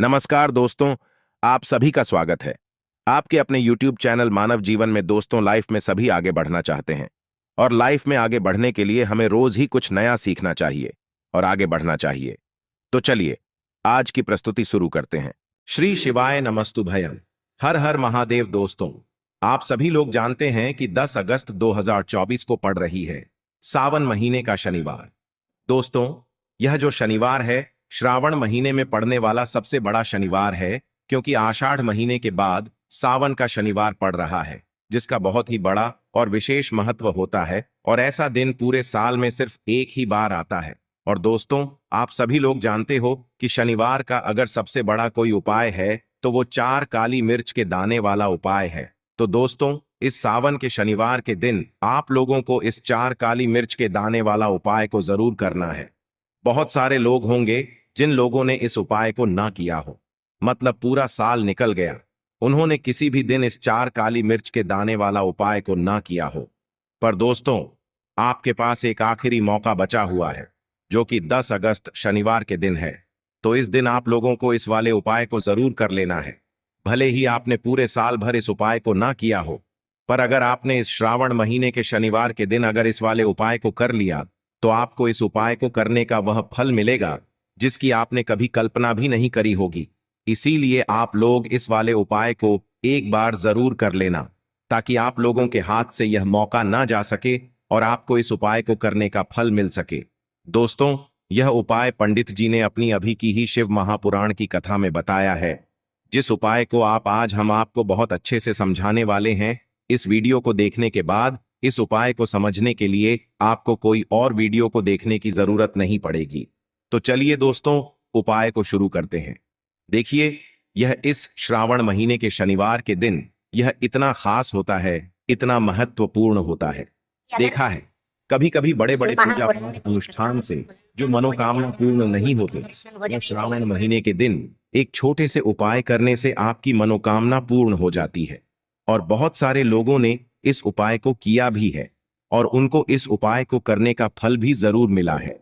नमस्कार दोस्तों, आप सभी का स्वागत है। आपके अपने YouTube चैनल मानव जीवन में दोस्तों लाइफ में सभी आगे बढ़ना चाहते हैं और लाइफ में आगे बढ़ने के लिए हमें रोज ही कुछ नया सीखना चाहिए और आगे बढ़ना चाहिए। तो चलिए आज की प्रस्तुति शुरू करते हैं। श्री शिवाय नमस्तुभयम। हर हर महादेव। दोस्तों, आप सभी लोग जानते हैं कि 10 अगस्त 2024 को पड़ रही है सावन महीने का शनिवार। दोस्तों, यह जो शनिवार है श्रावण महीने में पड़ने वाला सबसे बड़ा शनिवार है, क्योंकि आषाढ़ महीने के बाद सावन का शनिवार पड़ रहा है, जिसका बहुत ही बड़ा और विशेष महत्व होता है। और ऐसा दिन पूरे साल में सिर्फ एक ही बार आता है। और दोस्तों, आप सभी लोग जानते हो कि शनिवार का अगर सबसे बड़ा कोई उपाय है तो वो 4 काली मिर्च के दाने वाला उपाय है। तो दोस्तों, इस सावन के शनिवार के दिन आप लोगों को इस 4 काली मिर्च के दाने वाला उपाय को जरूर करना है। बहुत सारे लोग होंगे जिन लोगों ने इस उपाय को ना किया हो, मतलब पूरा साल निकल गया, उन्होंने किसी भी दिन इस 4 काली मिर्च के दाने वाला उपाय को ना किया हो। पर दोस्तों, आपके पास एक आखिरी मौका बचा हुआ है, जो कि 10 अगस्त शनिवार के दिन है। तो इस दिन आप लोगों को इस वाले उपाय को जरूर कर लेना है। भले ही आपने पूरे साल भर इस उपाय को ना किया हो, पर अगर आपने इस श्रावण महीने के शनिवार के दिन अगर इस वाले उपाय को कर लिया तो आपको इस उपाय को करने का वह फल मिलेगा जिसकी आपने कभी कल्पना भी नहीं करी होगी। इसीलिए आप लोग इस वाले उपाय को एक बार जरूर कर लेना, ताकि आप लोगों के हाथ से यह मौका ना जा सके और आपको इस उपाय को करने का फल मिल सके। दोस्तों, यह उपाय पंडित जी ने अपनी अभी की ही शिव महापुराण की कथा में बताया है, जिस उपाय को आज हम आपको बहुत अच्छे से समझाने वाले हैं। इस वीडियो को देखने के बाद इस उपाय को समझने के लिए आपको कोई और वीडियो को देखने की जरूरत नहीं पड़ेगी। तो चलिए दोस्तों, उपाय को शुरू करते हैं। देखिए, यह इस श्रावण महीने के शनिवार के दिन यह इतना खास होता है, इतना महत्वपूर्ण होता है। देखा है, कभी कभी बड़े बड़े पूजा पाठ अनुष्ठान से जो मनोकामना पूर्ण नहीं होते, यह श्रावण महीने के दिन एक छोटे से उपाय करने से आपकी मनोकामना पूर्ण हो जाती है। और बहुत सारे लोगों ने इस उपाय को किया भी है और उनको इस उपाय को करने का फल भी जरूर मिला है।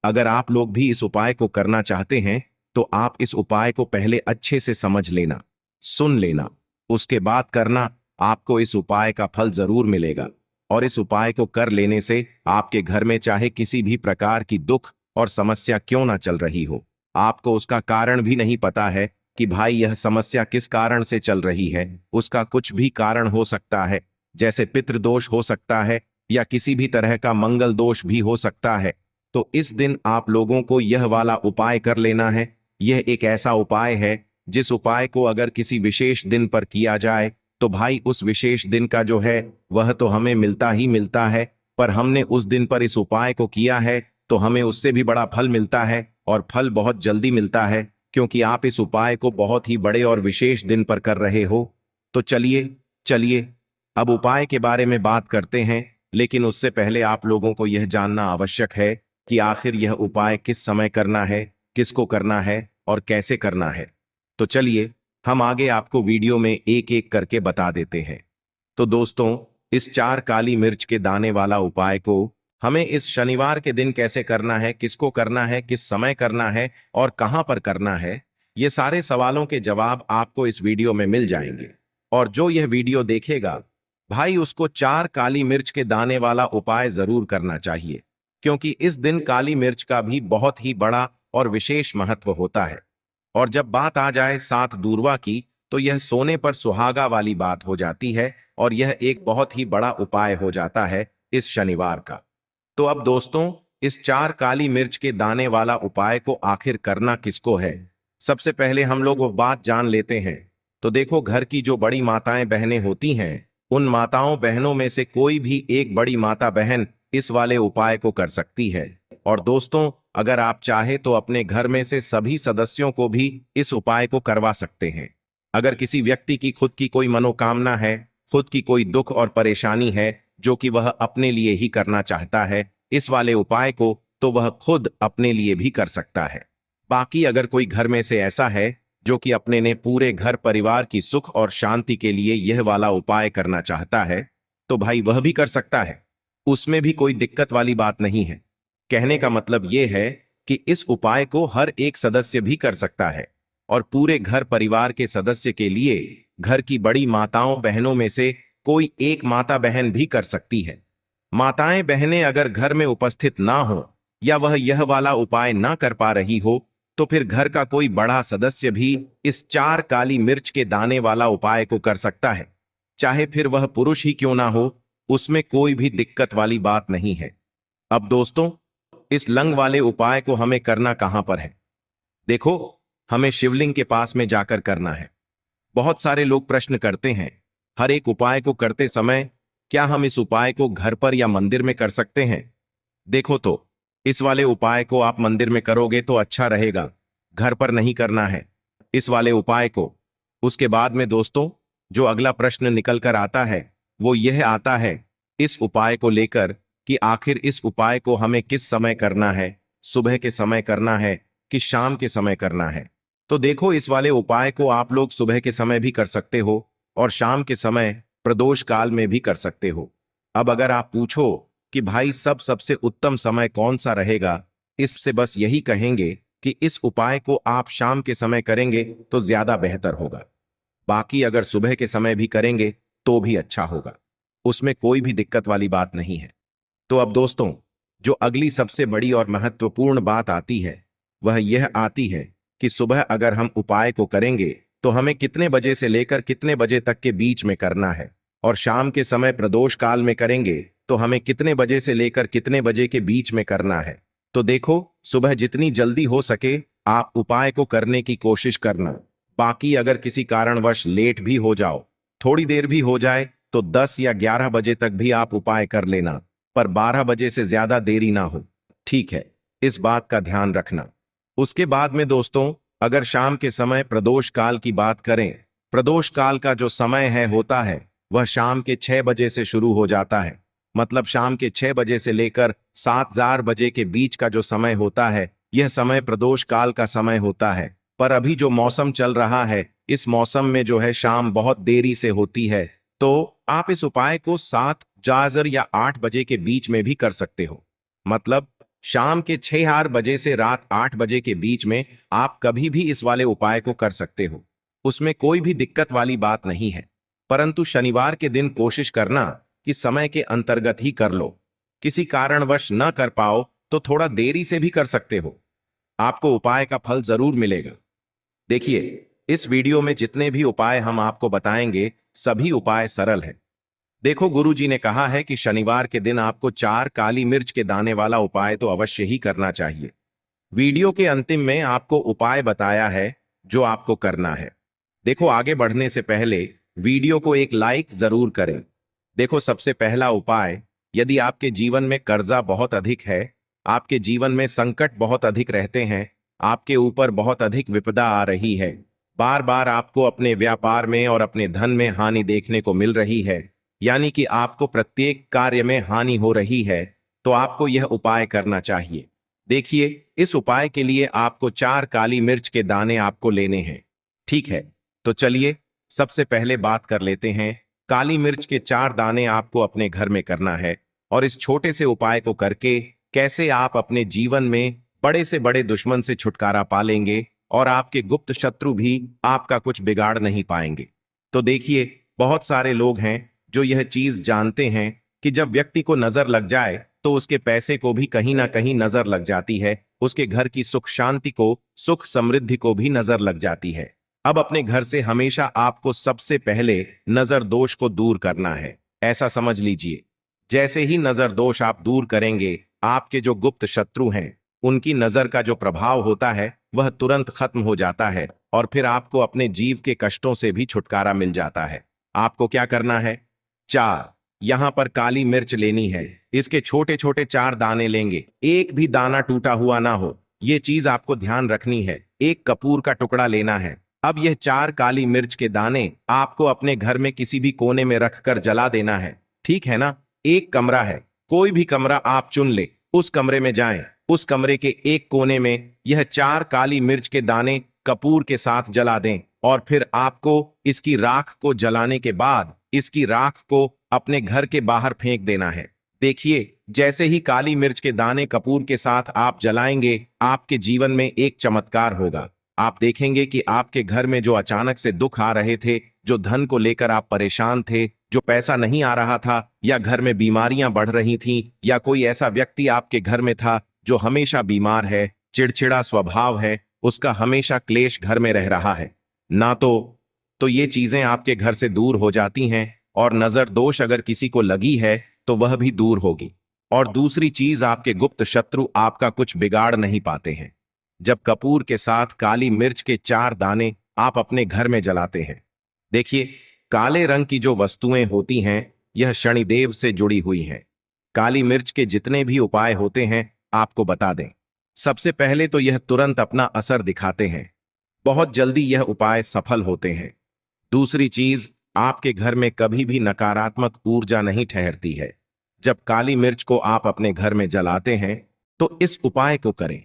अगर आप लोग भी इस उपाय को करना चाहते हैं तो आप इस उपाय को पहले अच्छे से समझ लेना, सुन लेना, उसके बाद करना। आपको इस उपाय का फल जरूर मिलेगा। और इस उपाय को कर लेने से आपके घर में चाहे किसी भी प्रकार की दुख और समस्या क्यों ना चल रही हो, आपको उसका कारण भी नहीं पता है कि भाई यह समस्या किस कारण से चल रही है। उसका कुछ भी कारण हो सकता है, जैसे पितृदोष हो सकता है या किसी भी तरह का मंगल दोष भी हो सकता है। तो इस दिन आप लोगों को यह वाला उपाय कर लेना है। यह एक ऐसा उपाय है जिस उपाय को अगर किसी विशेष दिन पर किया जाए तो भाई उस विशेष दिन का जो है वह तो हमें मिलता ही मिलता है, पर हमने उस दिन पर इस उपाय को किया है तो हमें उससे भी बड़ा फल मिलता है, और फल बहुत जल्दी मिलता है, क्योंकि आप इस उपाय को बहुत ही बड़े और विशेष दिन पर कर रहे हो। तो चलिए अब उपाय के बारे में बात करते हैं, लेकिन उससे पहले आप लोगों को यह जानना आवश्यक है कि आखिर यह उपाय किस समय करना है, किसको करना है और कैसे करना है। तो चलिए हम आगे आपको वीडियो में एक एक करके बता देते हैं। तो दोस्तों, इस 4 काली मिर्च के दाने वाला उपाय को हमें इस शनिवार के दिन कैसे करना है, किसको करना है, किस समय करना है और कहां पर करना है, ये सारे सवालों के जवाब आपको इस वीडियो में मिल जाएंगे। और जो यह वीडियो देखेगा भाई, उसको 4 काली मिर्च के दाने वाला उपाय जरूर करना चाहिए, क्योंकि इस दिन काली मिर्च का भी बहुत ही बड़ा और विशेष महत्व होता है। और जब बात आ जाए 7 दूर्वा की, तो यह सोने पर सुहागा वाली बात हो जाती है और यह एक बहुत ही बड़ा उपाय हो जाता है इस शनिवार का। तो अब दोस्तों, इस 4 काली मिर्च के दाने वाला उपाय को आखिर करना किसको है, सबसे पहले हम लोग वो बात जान लेते हैं। तो देखो, घर की जो बड़ी माताएं बहनें होती हैं, उन माताओं बहनों में से कोई भी एक बड़ी माता बहन इस वाले उपाय को कर सकती है। और दोस्तों, अगर आप चाहे तो अपने घर में से सभी सदस्यों को भी इस उपाय को करवा सकते हैं। अगर किसी व्यक्ति की खुद की कोई मनोकामना है, खुद की कोई दुख और परेशानी है जो कि वह अपने लिए ही करना चाहता है इस वाले उपाय को, तो वह खुद अपने लिए भी कर सकता है। बाकी अगर कोई घर में से ऐसा है जो कि अपने ने पूरे घर परिवार की सुख और शांति के लिए यह वाला उपाय करना चाहता है, तो भाई वह भी कर सकता है। उसमें भी कोई दिक्कत वाली बात नहीं है। कहने का मतलब यह है कि इस उपाय को हर एक सदस्य भी कर सकता है। और पूरे घर परिवार के सदस्य के लिए घर की बड़ी माताओं बहनों में से कोई एक माता बहन भी कर सकती है। माताएं बहनें अगर घर में उपस्थित ना हो या वह यह वाला उपाय ना कर पा रही हो तो फिर घर का कोई बड़ा सदस्य भी इस 4 काली मिर्च के दाने वाला उपाय को कर सकता है। चाहे फिर वह पुरुष ही क्यों ना हो, उसमें कोई भी दिक्कत वाली बात नहीं है। अब दोस्तों, इस लंग वाले उपाय को हमें करना कहां पर है? देखो, हमें शिवलिंग के पास में जाकर करना है। बहुत सारे लोग प्रश्न करते हैं, हर एक उपाय को करते समय क्या हम इस उपाय को घर पर या मंदिर में कर सकते हैं? देखो तो, इस वाले उपाय को आप मंदिर में करोगे तो अच्छा रहेगा, घर पर नहीं करना है इस वाले उपाय को। उसके बाद में दोस्तों, जो अगला प्रश्न निकल कर आता है वो यह आता है इस उपाय को लेकर कि आखिर इस उपाय को हमें किस समय करना है, सुबह के समय करना है कि शाम के समय करना है? तो देखो, इस वाले उपाय को आप लोग सुबह के समय भी कर सकते हो और शाम के समय प्रदोष काल में भी कर सकते हो। अब अगर आप पूछो कि भाई सबसे उत्तम समय कौन सा रहेगा, इससे बस यही कहेंगे कि इस उपाय को आप शाम के समय करेंगे तो ज्यादा बेहतर होगा। बाकी अगर सुबह के समय भी करेंगे तो भी अच्छा होगा, उसमें कोई भी दिक्कत वाली बात नहीं है। तो अब दोस्तों, जो अगली सबसे बड़ी और महत्वपूर्ण बात आती है वह यह आती है कि सुबह अगर हम उपाय को करेंगे तो हमें कितने बजे से लेकर कितने बजे तक के बीच में करना है, और शाम के समय प्रदोष काल में करेंगे तो हमें कितने बजे से लेकर कितने बजे के बीच में करना है। तो देखो, सुबह जितनी जल्दी हो सके आप उपाय को करने की कोशिश करना। बाकी अगर किसी कारणवश लेट भी हो जाओ, थोड़ी देर भी हो जाए, तो 10 या 11 बजे तक भी आप उपाय कर लेना, पर 12 बजे से ज्यादा देरी ना हो, ठीक है? इस बात का ध्यान रखना। उसके बाद में दोस्तों, अगर शाम के समय प्रदोष काल की बात करें, प्रदोष काल का जो समय होता है वह शाम के 6 बजे से शुरू हो जाता है। मतलब शाम के 6 बजे से लेकर 7 बजे के बीच का जो समय होता है यह समय प्रदोष काल का समय होता है। पर अभी जो मौसम चल रहा है, इस मौसम में जो है शाम बहुत देरी से होती है, तो आप इस उपाय को 7 या 8 बजे के बीच में भी कर सकते हो। मतलब शाम के 6 बजे से रात 8 बजे के बीच में आप कभी भी इस वाले उपाय को कर सकते हो, उसमें कोई भी दिक्कत वाली बात नहीं है। परंतु शनिवार के दिन कोशिश करना कि समय के अंतर्गत ही कर लो। किसी कारणवश न कर पाओ तो थोड़ा देरी से भी कर सकते हो, आपको उपाय का फल जरूर मिलेगा। देखिए, इस वीडियो में जितने भी उपाय हम आपको बताएंगे सभी उपाय सरल है। देखो, गुरुजी ने कहा है कि शनिवार के दिन आपको 4 काली मिर्च के दाने वाला उपाय तो अवश्य ही करना चाहिए। वीडियो के अंतिम में आपको उपाय बताया है जो आपको करना है। देखो, आगे बढ़ने से पहले वीडियो को एक लाइक जरूर करें। देखो, सबसे पहला उपाय, यदि आपके जीवन में कर्जा बहुत अधिक है, आपके जीवन में संकट बहुत अधिक रहते हैं, आपके ऊपर बहुत अधिक विपदा आ रही है, बार बार आपको अपने व्यापार में और अपने धन में हानि देखने को मिल रही है, यानी कि आपको प्रत्येक कार्य में हानि हो रही है, तो आपको यह उपाय करना चाहिए। देखिए, इस उपाय के लिए आपको 4 काली मिर्च के दाने आपको लेने हैं, ठीक है? तो चलिए सबसे पहले बात कर लेते हैं। काली मिर्च के 4 दाने आपको अपने घर में करना है, और इस छोटे से उपाय को करके कैसे आप अपने जीवन में बड़े से बड़े दुश्मन से छुटकारा पा लेंगे और आपके गुप्त शत्रु भी आपका कुछ बिगाड़ नहीं पाएंगे। तो देखिए, बहुत सारे लोग हैं जो यह चीज जानते हैं कि जब व्यक्ति को नजर लग जाए तो उसके पैसे को भी कहीं ना कहीं नजर लग जाती है, उसके घर की सुख शांति को, सुख समृद्धि को भी नजर लग जाती है। अब अपने घर से हमेशा आपको सबसे पहले नजर दोष को दूर करना है, ऐसा समझ लीजिए। जैसे ही नजर दोष आप दूर करेंगे, आपके जो गुप्त शत्रु हैं उनकी नजर का जो प्रभाव होता है वह तुरंत खत्म हो जाता है, और फिर आपको अपने जीव के कष्टों से भी छुटकारा मिल जाता है। आपको क्या करना है? 4 यहां पर काली मिर्च लेनी है, इसके छोटे छोटे 4 दाने लेंगे, एक भी दाना टूटा हुआ ना हो, ये चीज आपको ध्यान रखनी है। एक कपूर का टुकड़ा लेना है। अब यह 4 काली मिर्च के दाने आपको अपने घर में किसी भी कोने में रखकर जला देना है, ठीक है ना? एक कमरा है, कोई भी कमरा आप चुन ले, उस कमरे में जाएं, उस कमरे के एक कोने में यह 4 काली मिर्च के दाने कपूर के साथ जला दें, और फिर आपको इसकी राख को जलाने के बाद इसकी राख को अपने घर के बाहर फेंक देना है। देखिए, जैसे ही काली मिर्च के दाने कपूर के साथ आप जलाएंगे, आपके जीवन में एक चमत्कार होगा। आप देखेंगे कि आपके घर में जो अचानक से दुख आ रहे थे, जो धन को लेकर आप परेशान थे, जो पैसा नहीं आ रहा था, या घर में बीमारियां बढ़ रही थीं, या कोई ऐसा व्यक्ति आपके घर में था जो हमेशा बीमार है, चिड़चिड़ा स्वभाव है, उसका हमेशा क्लेश घर में रह रहा है ना, तो ये चीजें आपके घर से दूर हो जाती हैं। और नजर दोष अगर किसी को लगी है तो वह भी दूर होगी। और दूसरी चीज, आपके गुप्त शत्रु आपका कुछ बिगाड़ नहीं पाते हैं। जब कपूर के साथ काली मिर्च के 4 दाने आप अपने घर में जलाते हैं, देखिए, काले रंग की जो वस्तुएं होती हैं यह शनिदेव से जुड़ी हुई हैं। काली मिर्च के जितने भी उपाय होते हैं आपको बता दें। सबसे पहले तो यह तुरंत अपना असर दिखाते हैं, बहुत जल्दी यह उपाय सफल होते हैं। दूसरी चीज, आपके घर में कभी भी नकारात्मक ऊर्जा नहीं ठहरती है। जब काली मिर्च को आप अपने घर में जलाते हैं तो इस उपाय को करें,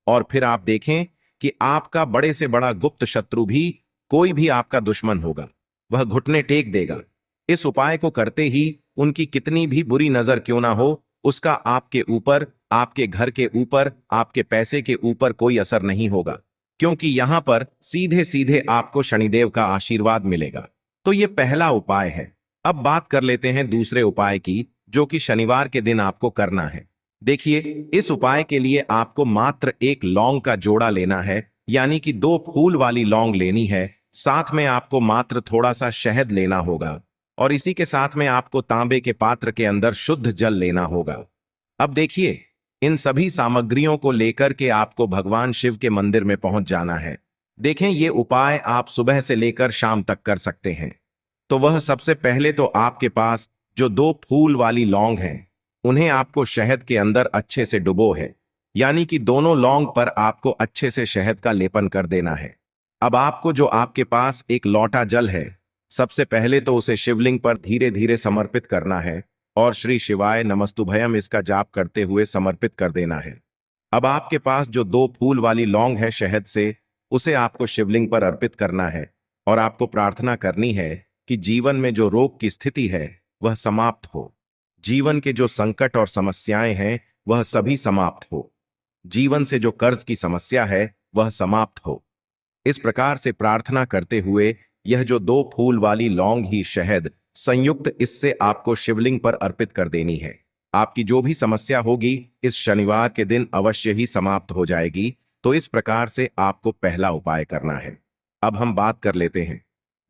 और फिर आप देखें कि आपका बड़े से बड़ा गुप्त शत्रु भी, कोई भी आपका दुश्मन होगा, वह घुटने टेक देगा। इस उपाय को करते ही उनकी कितनी भी बुरी नजर क्यों ना हो, उसका आपके ऊपर, आपके घर के ऊपर, आपके पैसे के ऊपर कोई असर नहीं होगा, क्योंकि यहां पर सीधे सीधे आपको शनिदेव का आशीर्वाद मिलेगा। तो ये पहला उपाय है। अब बात कर लेते हैं दूसरे उपाय की, जो कि शनिवार के दिन आपको करना है। देखिए, इस उपाय के लिए आपको मात्र एक लौंग का जोड़ा लेना है, यानी कि 2 फूल वाली लौंग लेनी है। साथ में आपको मात्र थोड़ा सा शहद लेना होगा, और इसी के साथ में आपको तांबे के पात्र के अंदर शुद्ध जल लेना होगा। अब देखिए, इन सभी सामग्रियों को लेकर के आपको भगवान शिव के मंदिर में पहुंच जाना है। देखें, ये उपाय आप सुबह से लेकर शाम तक कर सकते हैं। तो वह सबसे पहले तो आपके पास जो 2 फूल वाली लौंग हैं, उन्हें आपको शहद के अंदर अच्छे से डुबो है, यानी कि दोनों लौंग पर आपको अच्छे से शहद का लेपन कर देना है। अब आपको जो आपके पास एक लोटा जल है, सबसे पहले तो उसे शिवलिंग पर धीरे धीरे समर्पित करना है, और श्री शिवाय नमस्तुभयम इसका जाप करते हुए समर्पित कर देना है। अब आपके पास जो 2 फूल वाली लौंग है शहद से, उसे आपको शिवलिंग पर अर्पित करना है, और आपको प्रार्थना करनी है कि जीवन में जो रोग की स्थिति है वह समाप्त हो, जीवन के जो संकट और समस्याएं हैं वह सभी समाप्त हो, जीवन से जो कर्ज की समस्या है वह समाप्त हो। इस प्रकार से प्रार्थना करते हुए यह जो 2 फूल वाली लौंग ही शहद संयुक्त, इससे आपको शिवलिंग पर अर्पित कर देनी है। आपकी जो भी समस्या होगी इस शनिवार के दिन अवश्य ही समाप्त हो जाएगी। तो इस प्रकार से आपको पहला उपाय करना है। अब हम बात कर लेते हैं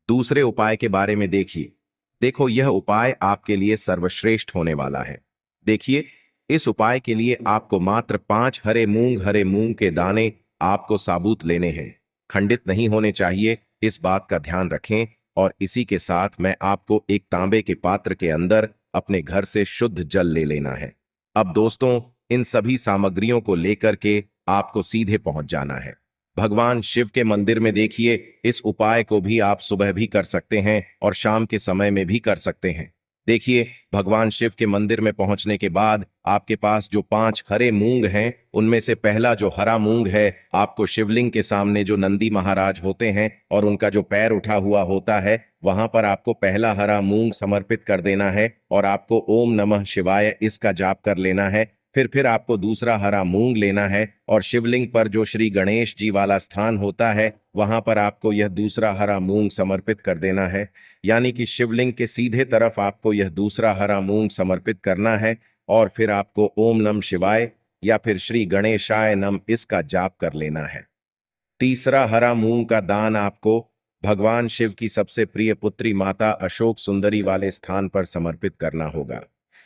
दूसरे उपाय के बारे में। देखो, यह उपाय आपके लिए सर्वश्रेष्ठ होने वाला है। देखिए, इस उपाय के लिए आपको मात्र 5 हरे मूंग के दाने आपको साबुत लेने हैं, खंडित नहीं होने चाहिए, इस बात का ध्यान रखें। और इसी के साथ मैं आपको एक तांबे के पात्र के अंदर अपने घर से शुद्ध जल ले लेना है। अब दोस्तों, इन सभी सामग्रियों को लेकर के आपको सीधे पहुंच जाना है भगवान शिव के मंदिर में। देखिए, इस उपाय को भी आप सुबह भी कर सकते हैं और शाम के समय में भी कर सकते हैं। देखिए, भगवान शिव के मंदिर में पहुंचने के बाद आपके पास जो 5 हरे मूंग हैं, उनमें से पहला जो हरा मूंग है, आपको शिवलिंग के सामने जो नंदी महाराज होते हैं और उनका जो पैर उठा हुआ होता है, वहां पर आपको पहला हरा मूंग समर्पित कर देना है, और आपको ओम नमः शिवाय इसका जाप कर लेना है। फिर आपको दूसरा हरा मूंग लेना है, और शिवलिंग पर जो श्री गणेश जी वाला स्थान होता है, वहां पर आपको यह दूसरा हरा मूंग समर्पित कर देना है, यानी कि शिवलिंग के सीधे तरफ आपको यह दूसरा हरा मूंग समर्पित करना है। और फिर आपको ओम नमः शिवाय या फिर श्री गणेशाय नम इसका जाप कर लेना है। तीसरा हरा मूंग का दान आपको भगवान शिव की सबसे प्रिय पुत्री माता अशोक सुंदरी वाले स्थान पर समर्पित करना होगा।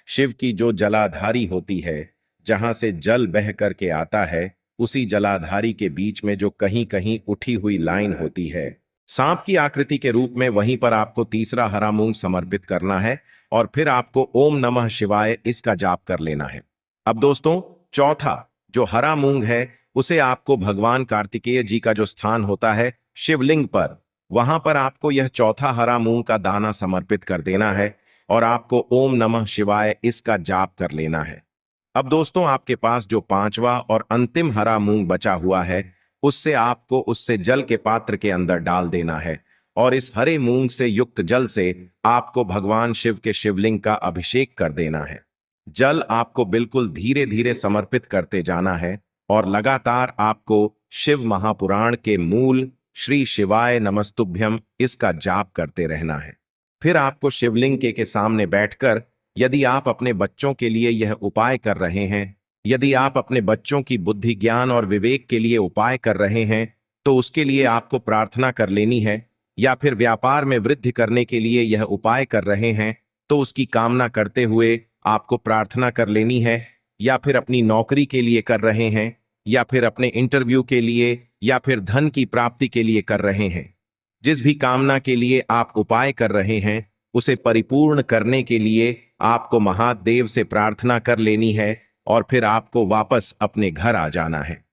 शिव की जो जलाधारी होती है, जहां से जल बह करके आता है, उसी जलाधारी के बीच में जो कहीं कहीं उठी हुई लाइन होती है सांप की आकृति के रूप में, वहीं पर आपको तीसरा हरा मूंग समर्पित करना है, और फिर आपको ओम नमः शिवाय इसका जाप कर लेना है। अब दोस्तों, चौथा जो हरा मूंग है, उसे आपको भगवान कार्तिकेय जी का जो स्थान होता है शिवलिंग पर, वहां पर आपको यह चौथा हरा मूंग का दाना समर्पित कर देना है, और आपको ओम नमः शिवाय इसका जाप कर लेना है। अब दोस्तों, आपके पास जो 5वां और अंतिम हरा मूंग बचा हुआ है, उससे आपको उससे जल के पात्र के अंदर डाल देना है, और इस हरे मूंग से युक्त जल से आपको भगवान शिव के शिवलिंग का अभिषेक कर देना है। जल आपको बिल्कुल धीरे धीरे समर्पित करते जाना है, और लगातार आपको शिव महापुराण के मूल श्री शिवाय नमस्तुभ्यम इसका जाप करते रहना है। फिर आपको शिवलिंग के सामने बैठकर, यदि आप अपने बच्चों के लिए यह उपाय कर रहे हैं, यदि आप अपने बच्चों की बुद्धि ज्ञान और विवेक के लिए उपाय कर रहे हैं, तो उसके लिए आपको प्रार्थना कर लेनी है। या फिर व्यापार में वृद्धि करने के लिए यह उपाय कर रहे हैं, तो उसकी कामना करते हुए आपको प्रार्थना कर लेनी है। या फिर अपनी नौकरी के लिए कर रहे हैं, या फिर अपने इंटरव्यू के लिए, या फिर धन की प्राप्ति के लिए कर रहे हैं, जिस भी कामना के लिए आप उपाय कर रहे हैं, उसे परिपूर्ण करने के लिए आपको महादेव से प्रार्थना कर लेनी है और फिर आपको वापस अपने घर आ जाना है।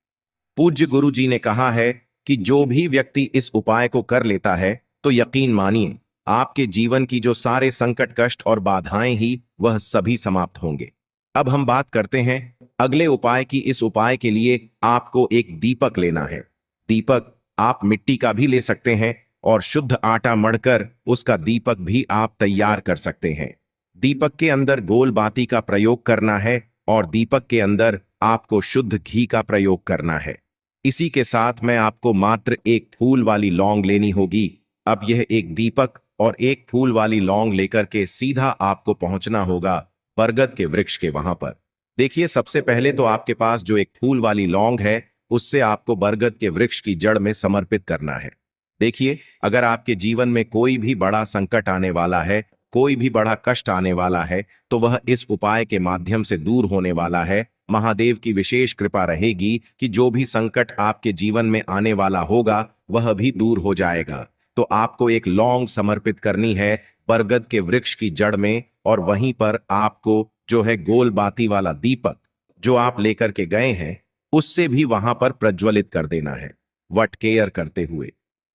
पूज्य गुरु जी ने कहा है कि जो भी व्यक्ति इस उपाय को कर लेता है, तो यकीन मानिए आपके जीवन की जो सारे संकट, कष्ट और बाधाएं ही वह सभी समाप्त होंगे। अब हम बात करते हैं अगले उपाय की। इस उपाय के लिए आपको एक दीपक लेना है। दीपक आप मिट्टी का भी ले सकते हैं और शुद्ध आटा मढ़कर उसका दीपक भी आप तैयार कर सकते हैं। दीपक के अंदर गोल बाती का प्रयोग करना है और दीपक के अंदर आपको शुद्ध घी का प्रयोग करना है। इसी के साथ में आपको मात्र एक फूल वाली लौंग लेनी होगी। अब यह एक दीपक और एक फूल वाली लौंग लेकर के सीधा आपको पहुंचना होगा बरगद के वृक्ष के वहां पर। देखिए, सबसे पहले तो आपके पास जो एक फूल वाली लौंग है, उससे आपको बरगद के वृक्ष की जड़ में समर्पित करना है। देखिए, अगर आपके जीवन में कोई भी बड़ा संकट आने वाला है, कोई भी बड़ा कष्ट आने वाला है, तो वह इस उपाय के माध्यम से दूर होने वाला है। महादेव की विशेष कृपा रहेगी कि जो भी संकट आपके जीवन में आने वाला होगा, वह भी दूर हो जाएगा। तो आपको एक लौंग समर्पित करनी है बरगद के वृक्ष की जड़ में, और वहीं पर आपको जो है गोल बाती वाला दीपक जो आप लेकर के गए हैं, उससे भी वहां पर प्रज्वलित कर देना है, वट केयर करते हुए।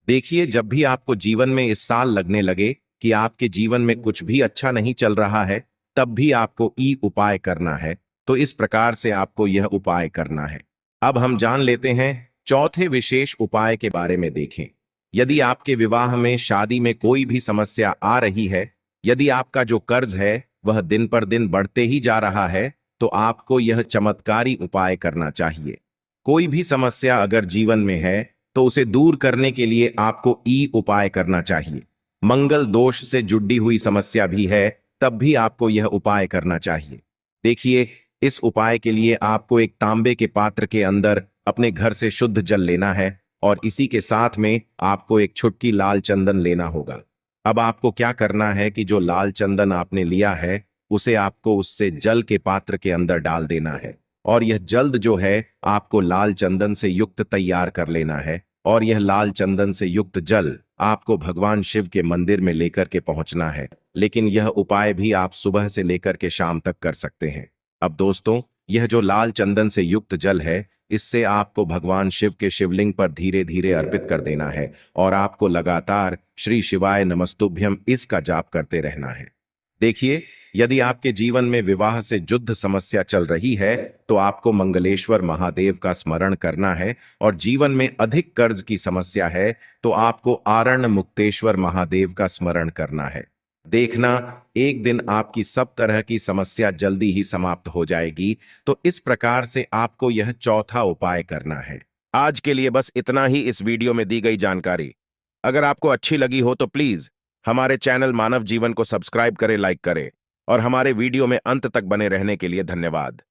देखिए, जब भी आपको जीवन में इस साल लगने लगे कि आपके जीवन में कुछ भी अच्छा नहीं चल रहा है, तब भी आपको ई उपाय करना है। तो इस प्रकार से आपको यह उपाय करना है। अब हम जान लेते हैं चौथे विशेष उपाय के बारे में। देखें, यदि आपके विवाह में, शादी में कोई भी समस्या आ रही है, यदि आपका जो कर्ज है वह दिन पर दिन बढ़ते ही जा रहा है, तो आपको यह चमत्कारी उपाय करना चाहिए। कोई भी समस्या अगर जीवन में है, तो उसे दूर करने के लिए आपको ई उपाय करना चाहिए। मंगल दोष से जुड़ी हुई समस्या भी है, तब भी आपको यह उपाय करना चाहिए। देखिए, इस उपाय के लिए आपको एक तांबे के पात्र के अंदर अपने घर से शुद्ध जल लेना है और इसी के साथ में आपको एक छुटकी लाल चंदन लेना होगा। अब आपको क्या करना है कि जो लाल चंदन आपने लिया है, उसे आपको उससे जल के पात्र के अंदर डाल देना है और यह जल्द जो है आपको लाल चंदन से युक्त तैयार कर लेना है। और यह लाल चंदन से युक्त जल आपको भगवान शिव के मंदिर में लेकर के पहुंचना है। लेकिन यह उपाय भी आप सुबह से लेकर के शाम तक कर सकते हैं। अब दोस्तों, यह जो लाल चंदन से युक्त जल है, इससे आपको भगवान शिव के शिवलिंग पर धीरे धीरे अर्पित कर देना है और आपको लगातार श्री शिवाय नमस्तुभ्यम इसका जाप करते रहना है। देखिए, यदि आपके जीवन में विवाह से युद्ध समस्या चल रही है, तो आपको मंगलेश्वर महादेव का स्मरण करना है। और जीवन में अधिक कर्ज की समस्या है, तो आपको आरण्य मुक्तेश्वर महादेव का स्मरण करना है। देखना, एक दिन आपकी सब तरह की समस्या जल्दी ही समाप्त हो जाएगी। तो इस प्रकार से आपको यह चौथा उपाय करना है। आज के लिए बस इतना ही इस वीडियो में दी गई जानकारी। अगर आपको अच्छी लगी हो तो प्लीज हमारे चैनल मानव जीवन को सब्सक्राइब करें, लाइक करें और हमारे वीडियो में अंत तक बने रहने के लिए धन्यवाद।